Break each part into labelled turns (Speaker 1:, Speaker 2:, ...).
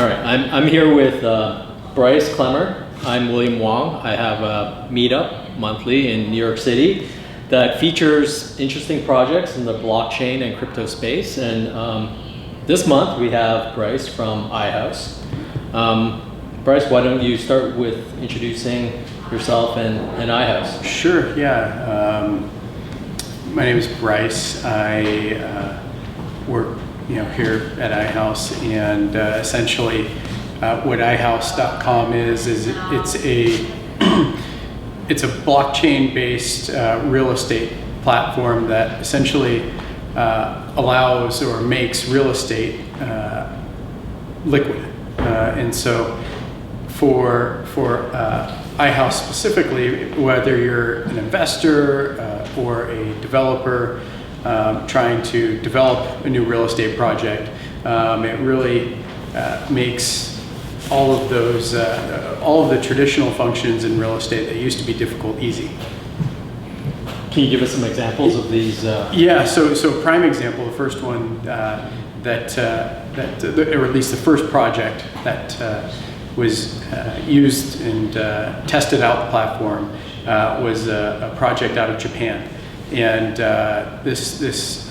Speaker 1: All right, I'm here with Bryce Clemmer. I'm William Wong. I have a Meetup monthly in New York City that features interesting projects in the blockchain and crypto space. And this month we have Bryce from iHouse. Bryce, why don't you start with introducing yourself and iHouse?
Speaker 2: Sure, yeah. My name is Bryce. I work here at iHouse, and essentially what iHouse.com is it's a blockchain-based real estate platform that essentially allows or makes real estate liquid. And so for iHouse specifically, whether you're an investor or a developer trying to develop a new real estate project, it really makes all of those, all of the traditional functions in real estate that used to be difficult easy.
Speaker 1: Can you give us some examples of these?
Speaker 2: Yeah, so a prime example, the first one or at least the first project that was used and tested out the platform was a project out of Japan. And this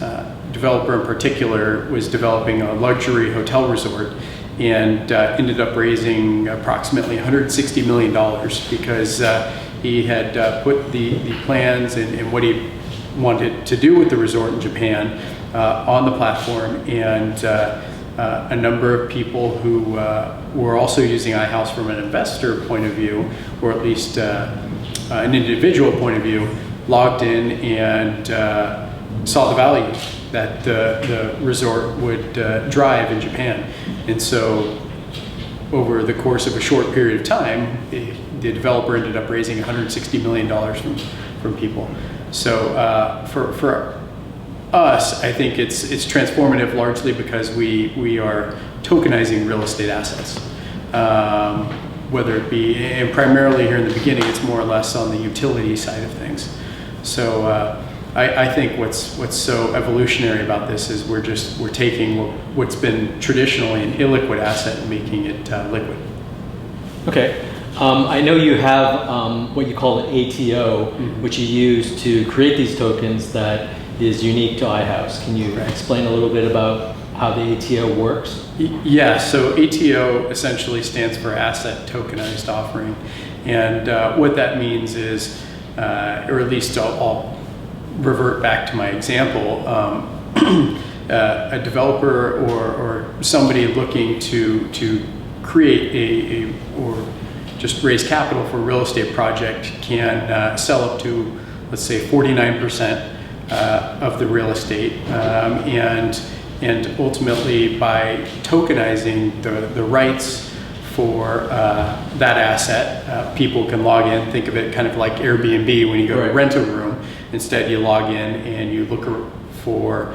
Speaker 2: developer in particular was developing a luxury hotel resort and ended up raising approximately $160 million because he had put the plans and what he wanted to do with the resort in Japan on the platform, and a number of people who were also using iHouse from an investor point of view, or at least an individual point of view, logged in and saw the value that the resort would drive in Japan. And so over the course of a short period of time, the developer ended up raising $160 million from people. So for us, I think it's transformative largely because we are tokenizing real estate assets. Whether it be, and primarily here in the beginning, it's more or less on the utility side of things. So I think what's so evolutionary about this is we're taking what's been traditionally an illiquid asset and making it liquid.
Speaker 1: Okay. I know you have what you call an ATO, which you use to create these tokens that is unique to iHouse. Can you explain a little bit about how the ATO works?
Speaker 2: Yeah, so ATO essentially stands for Asset Tokenized Offering. And what that means is, or at least I'll revert back to my example, a developer or somebody looking to create or just raise capital for a real estate project can sell up to, let's say, 49% of the real estate, and ultimately by tokenizing the rights for that asset, people can log in. Think of it kind of like Airbnb when you go to rent a room. Instead, you log in and you look for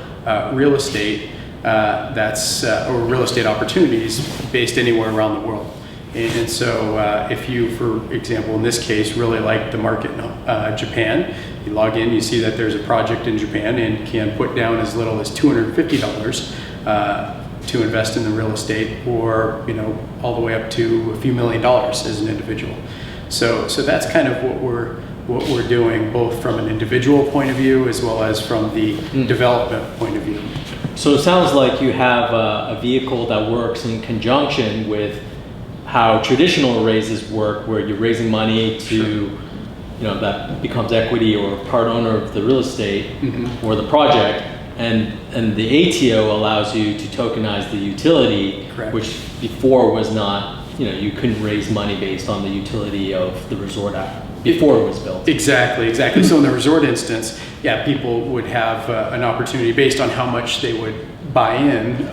Speaker 2: real estate or real estate opportunities based anywhere around the world. And so if you, for example, in this case, really like the market in Japan, you log in, you see that there's a project in Japan and can put down as little as $250 to invest in the real estate, or all the way up to a few $1 million as an individual. So that's kind of what we're doing, both from an individual point of view as well as from the development point of view.
Speaker 1: So it sounds like you have a vehicle that works in conjunction with how traditional raises work, where you're raising money to, that becomes equity or part owner of the real estate or the project, and the ATO allows you to tokenize the utility, which before was not, you couldn't raise money based on the utility of the resort before it was built. Exactly.
Speaker 2: So in the resort instance, yeah, people would have an opportunity based on how much they would buy in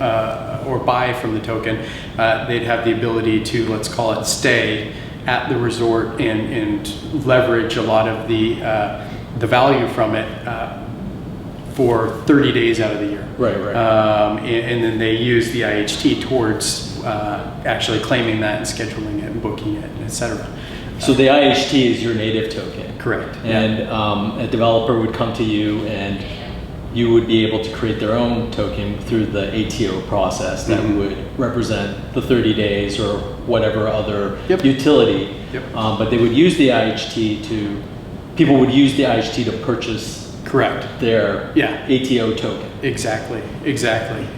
Speaker 2: or buy from the token. They'd have the ability to, let's call it, stay at the resort and leverage a lot of the value from it for 30 days out of the year.
Speaker 1: Right.
Speaker 2: And then they use the IHT towards actually claiming that and scheduling it and booking it, et cetera.
Speaker 1: So the IHT is your native token.
Speaker 2: Correct.
Speaker 1: And a developer would come to you and you would be able to create their own token through the ATO process that would represent the 30 days or whatever other utility. But they would use the IHT people would use the IHT to purchase their ATO token.
Speaker 2: Exactly.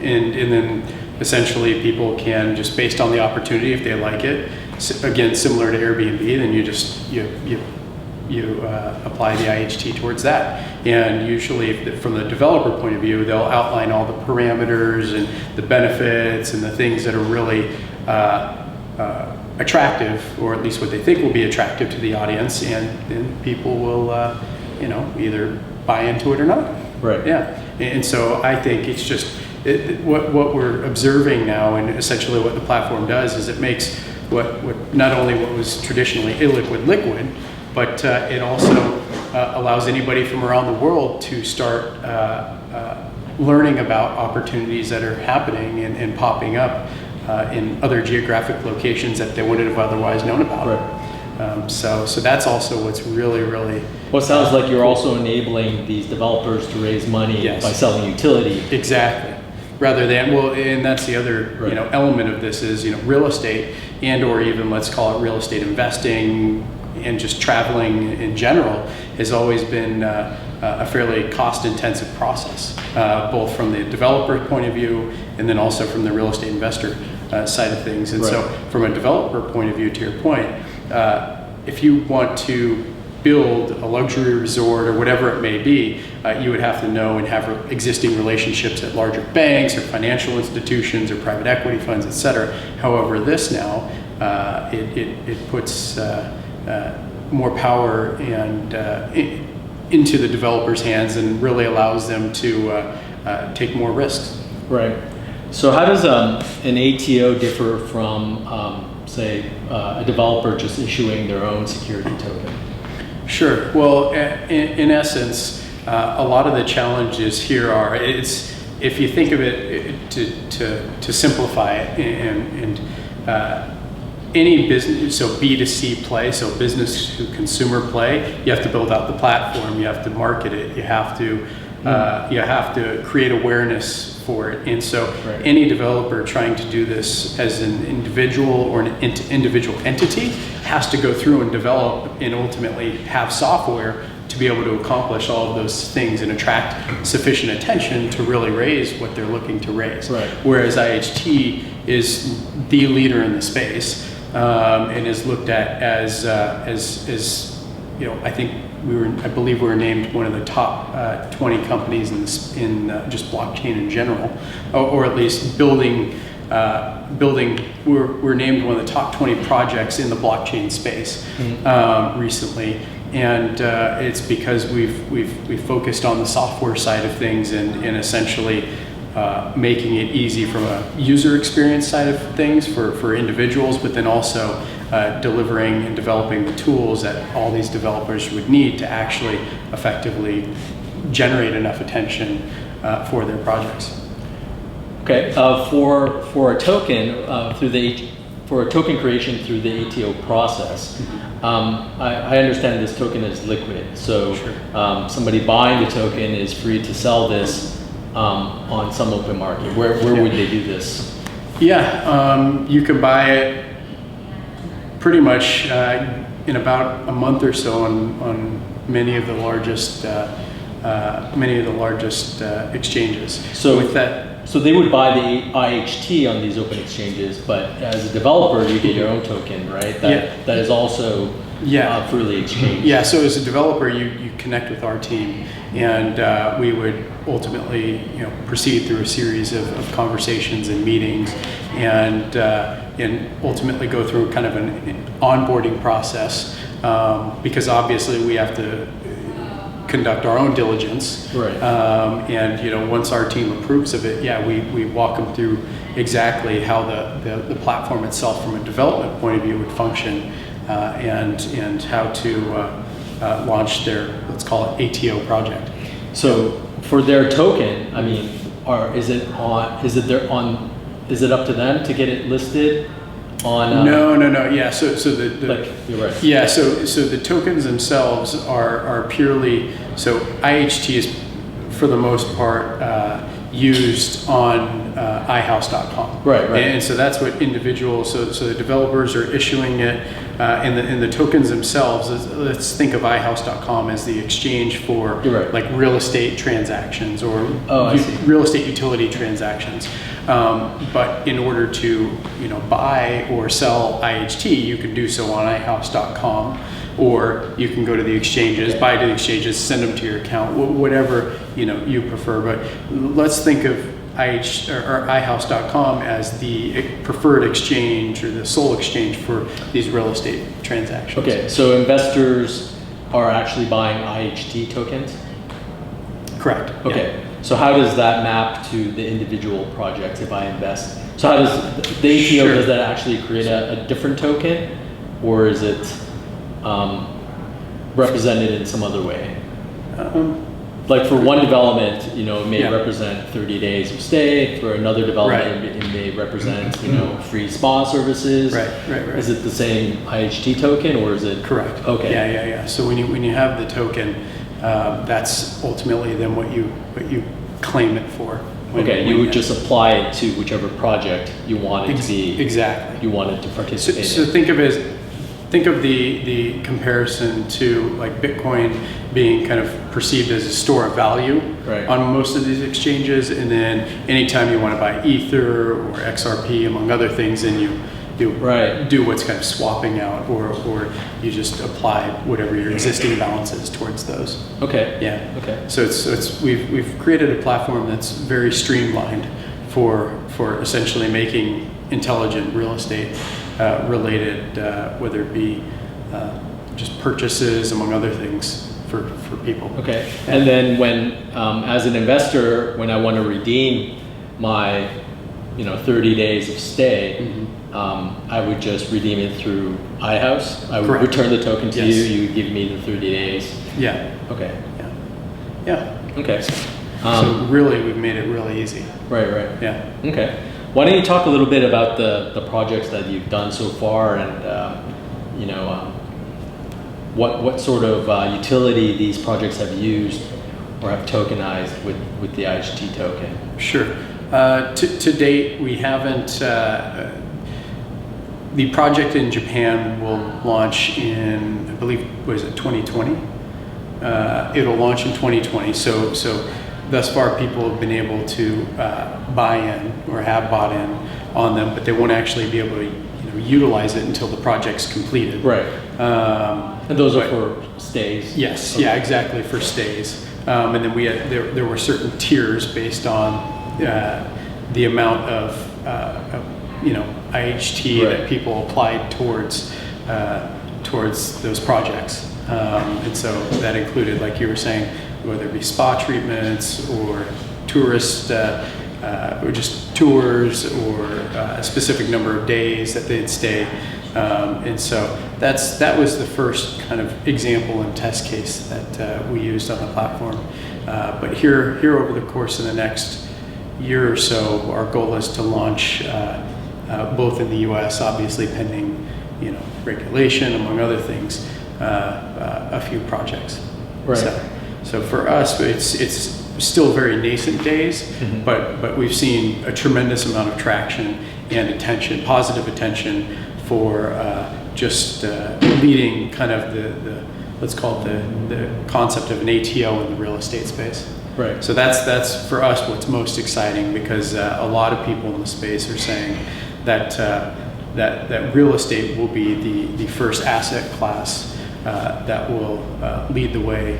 Speaker 2: And then essentially people can, just based on the opportunity, if they like it, again, similar to Airbnb, then you apply the IHT towards that. And usually from the developer point of view, they'll outline all the parameters and the benefits and the things that are really attractive, or at least what they think will be attractive to the audience, and then people will either buy into it or not.
Speaker 1: Right.
Speaker 2: Yeah. And so I think it's just what we're observing now, and essentially what the platform does is it makes what not only what was traditionally illiquid liquid, but it also allows anybody from around the world to start learning about opportunities that are happening and popping up in other geographic locations that they wouldn't have otherwise known about.
Speaker 1: Right.
Speaker 2: So that's also what's really
Speaker 1: Well, it sounds like you're also enabling these developers to raise money by selling utility.
Speaker 2: Exactly. Rather than, and that's the other element of this is real estate, and or even let's call it real estate investing and just traveling in general has always been a fairly cost-intensive process, both from the developer point of view and then also from the real estate investor side of things. And so from a developer point of view, to your point, if you want to build a luxury resort or whatever it may be, you would have to know and have existing relationships at larger banks or financial institutions or private equity funds, et cetera. However, this now, it puts more power and into the developer's hands and really allows them to take more risks.
Speaker 1: Right. So how does an ATO differ from, say, a developer just issuing their own security token?
Speaker 2: Sure. Well, in essence, a lot of the challenges here are, if you think of it to simplify it, and any business, so B2C play, so business to consumer play, you have to build out the platform, you have to market it, you have to create awareness for it. And so any developer trying to do this as an individual or an individual entity has to go through and develop and ultimately have software to be able to accomplish all of those things and attract sufficient attention to really raise what they're looking to raise.
Speaker 1: Right.
Speaker 2: Whereas IHT is the leader in the space and is looked at as I believe we were named one of the top 20 companies in just blockchain in general, or at least building. We're named one of the top 20 projects in the blockchain space recently, and it's because we've focused on the software side of things and essentially making it easy from a user experience side of things for individuals, but then also delivering and developing the tools that all these developers would need to actually effectively generate enough attention for their projects.
Speaker 1: Okay, for a token for a token creation through the ATO process, I understand this token is liquid. So somebody buying the token is free to sell this on some open market. Where would they do this?
Speaker 2: Yeah, you can buy it pretty much in about a month or so on many of the largest exchanges.
Speaker 1: So
Speaker 2: with that.
Speaker 1: So they would buy the IHT on these open exchanges, but as a developer, you get your own token, right? That is also freely exchanged.
Speaker 2: Yeah. So as a developer, you connect with our team, and we would ultimately proceed through a series of conversations and meetings, and ultimately go through kind of an onboarding process because obviously we have to conduct our own diligence,
Speaker 1: right?
Speaker 2: And once our team approves of it, we walk them through exactly how the platform itself, from a development point of view, would function, and how to launch their, let's call it, ATO project.
Speaker 1: So for their token, I mean, is it up to them to get it listed on?
Speaker 2: No. Yeah. So
Speaker 1: you're right.
Speaker 2: Yeah. So the tokens themselves are purely, so IHT is, for the most part, used on ihouse.com.
Speaker 1: Right.
Speaker 2: And so that's what individuals, so the developers are issuing it, and the tokens themselves, let's think of ihouse.com as the exchange for like real estate transactions or real estate utility transactions. But in order to, buy or sell IHT, you can do so on ihouse.com, or you can go to the exchanges, buy to the exchanges, send them to your account, whatever you prefer. But let's think of ihouse.com as the preferred exchange or the sole exchange for these real estate transactions.
Speaker 1: Okay, so investors are actually buying IHT tokens?
Speaker 2: Correct.
Speaker 1: Okay, so how does that map to the individual projects if I invest? So how does the ATO, does that actually create a different token, or is it represented in some other way? Like for one development, it may represent 30 days of stay. For another development, it may represent, free spa services.
Speaker 2: Right.
Speaker 1: Is it the same IHT token, or is it?
Speaker 2: Correct.
Speaker 1: Okay.
Speaker 2: Yeah. So when you have the token, that's ultimately then what you claim it for.
Speaker 1: You would just apply it to whichever project you want it to be.
Speaker 2: Exactly.
Speaker 1: You want it to participate
Speaker 2: So
Speaker 1: in.
Speaker 2: think of the comparison to like Bitcoin being kind of perceived as a store of value on most of these exchanges, and then anytime you want to buy Ether or XRP among other things, then you do what's kind of swapping out, or you just apply whatever your existing balance is towards those.
Speaker 1: Okay.
Speaker 2: Yeah.
Speaker 1: Okay.
Speaker 2: So we've created a platform that's very streamlined for essentially making intelligent real estate related, whether it be just purchases among other things for people.
Speaker 1: Okay. And then when, as an investor, when I want to redeem my, 30 days of stay, I would just redeem it through iHouse. I would return the token to you. You would give me the 30 days.
Speaker 2: Yeah.
Speaker 1: Okay.
Speaker 2: Yeah.
Speaker 1: Okay.
Speaker 2: So really, we've made it really easy.
Speaker 1: Right.
Speaker 2: Yeah.
Speaker 1: Okay. Why don't you talk a little bit about the projects that you've done so far, and what sort of utility these projects have used or have tokenized with the IHT token?
Speaker 2: Sure. To date, we haven't. The project in Japan will launch in, I believe, 2020? It'll launch in 2020. So thus far, people have been able to buy in or have bought in on them, but they won't actually be able to utilize it until the project's completed.
Speaker 1: Right. And those are for stays?
Speaker 2: Yes. Okay. Yeah, exactly, for stays. And then there were certain tiers based on the amount of IHT that people applied towards those projects. And so that included, like you were saying, whether it be spa treatments or tourist or just tours, or a specific number of days that they'd stay. And so that was the first kind of example and test case that we used on the platform. But here over the course of the next year or so, our goal is to launch both in the U.S., obviously pending regulation, among other things, a few projects.
Speaker 1: Right.
Speaker 2: So for us, it's still very nascent days, but we've seen a tremendous amount of traction and attention, positive attention, for just leading kind of the let's call it the concept of an ATO in the real estate space.
Speaker 1: Right.
Speaker 2: So that's for us what's most exciting, because a lot of people in the space are saying that real estate will be the first asset class that will lead the way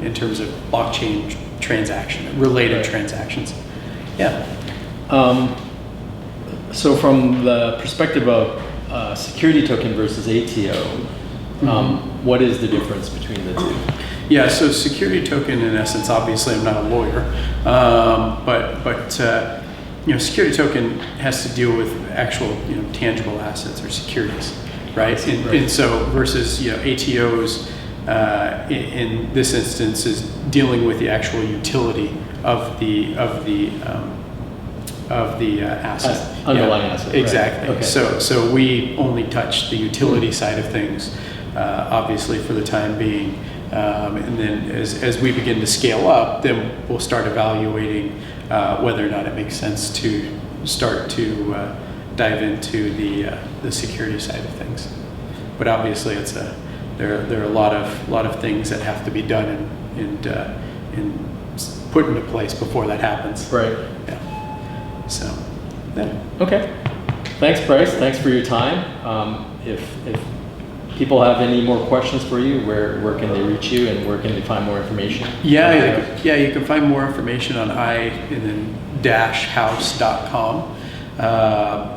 Speaker 2: in terms of blockchain related transactions. Yeah.
Speaker 1: So from the perspective of security token versus ATO, what is the difference between the two?
Speaker 2: Yeah, so security token, in essence, obviously I'm not a lawyer, but security token has to deal with actual tangible assets or securities, right? And so versus ATOs in this instance is dealing with the actual utility of the asset,
Speaker 1: underlying asset.
Speaker 2: Exactly.
Speaker 1: Right. Okay.
Speaker 2: So we only touch the utility side of things, obviously for the time being. And then as we begin to scale up, then we'll start evaluating whether or not it makes sense to start to dive into the security side of things. But obviously, there are a lot of things that have to be done and put into place before that happens.
Speaker 1: Right.
Speaker 2: Yeah. So. Yeah.
Speaker 1: Okay. Thanks, Bryce. Thanks for your time. If people have any more questions for you, where can they reach you and where can they find more information?
Speaker 2: Yeah, you can find more information on i-house.com.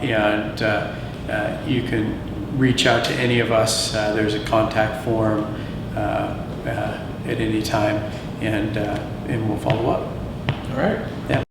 Speaker 2: And you can reach out to any of us. There's a contact form at any time, and we'll follow up.
Speaker 1: All right.
Speaker 2: Yeah.